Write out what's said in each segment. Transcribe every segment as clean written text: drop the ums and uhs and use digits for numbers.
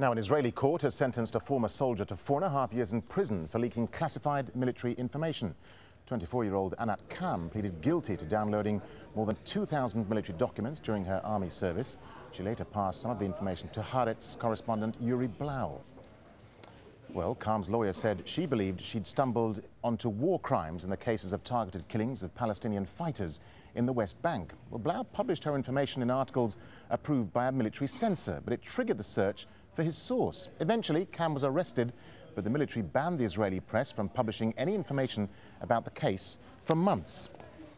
Now, an Israeli court has sentenced a former soldier to 4.5 years in prison for leaking classified military information. 24-year-old Anat Kamm pleaded guilty to downloading more than 2,000 military documents during her army service. She later passed some of the information to Haaretz correspondent Yuri Blau. Well, Kamm's lawyer said she believed she'd stumbled onto war crimes in the cases of targeted killings of Palestinian fighters in the West Bank. Well, Blau published her information in articles approved by a military censor, but it triggered the search for his source. Eventually, Kamm was arrested, but the military banned the Israeli press from publishing any information about the case for months.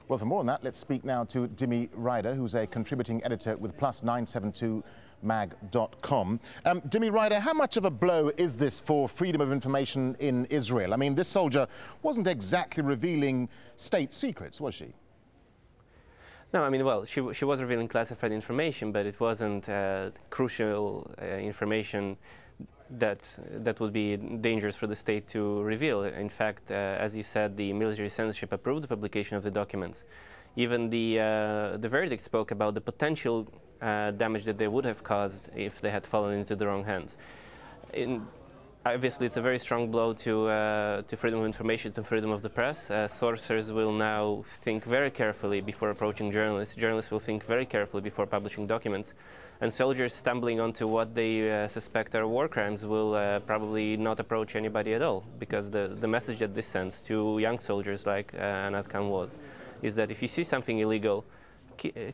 Well, for more on that, let's speak now to Dimi Reider, who's a contributing editor with plus972mag.com. Dimi Reider, how much of a blow is this for freedom of information in Israel? I mean, this soldier wasn't exactly revealing state secrets, was she? No, I mean, well, she was revealing classified information, but it wasn't crucial information that would be dangerous for the state to reveal. In fact, as you said, the military censorship approved the publication of the documents. Even the verdict spoke about the potential damage that they would have caused if they had fallen into the wrong hands. Obviously, it's a very strong blow to freedom of information, to freedom of the press. Sources will now think very carefully before approaching journalists. Journalists will think very carefully before publishing documents. And soldiers stumbling onto what they suspect are war crimes will probably not approach anybody at all, because the message that this sends to young soldiers like Anat Kamm is that if you see something illegal,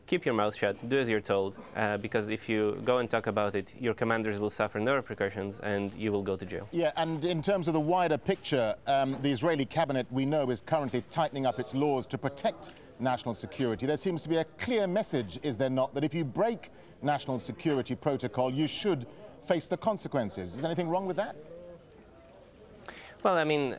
keep your mouth shut, do as you're told, because if you go and talk about it, your commanders will suffer no repercussions and you will go to jail. Yeah, and in terms of the wider picture, the Israeli cabinet, we know, is currently tightening up its laws to protect national security. There seems to be a clear message, is there not, that if you break national security protocol, you should face the consequences. Is anything wrong with that? Well, I mean,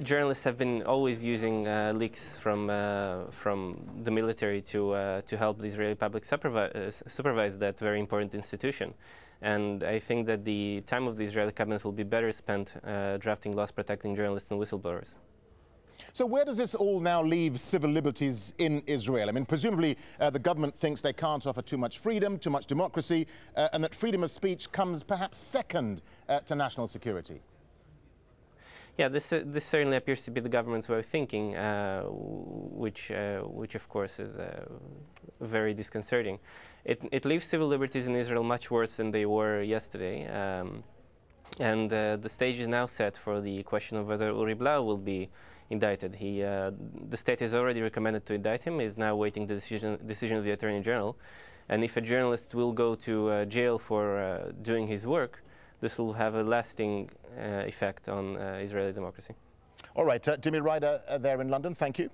journalists have been always using leaks from the military to help the Israeli public supervise that very important institution. And I think that the time of the Israeli cabinet will be better spent drafting laws protecting journalists and whistleblowers. So where does this all now leave civil liberties in Israel? I mean, presumably the government thinks they can't offer too much freedom, too much democracy, and that freedom of speech comes perhaps second to national security. Yeah, this certainly appears to be the government's way of thinking, which of course is very disconcerting. It leaves civil liberties in Israel much worse than they were yesterday, and the stage is now set for the question of whether Yuri Blau will be indicted. The state has already recommended to indict him. He is now waiting the decision of the Attorney General, and if a journalist will go to jail for doing his work, this will have a lasting effect on Israeli democracy. All right, Dimi Reider there in London, thank you.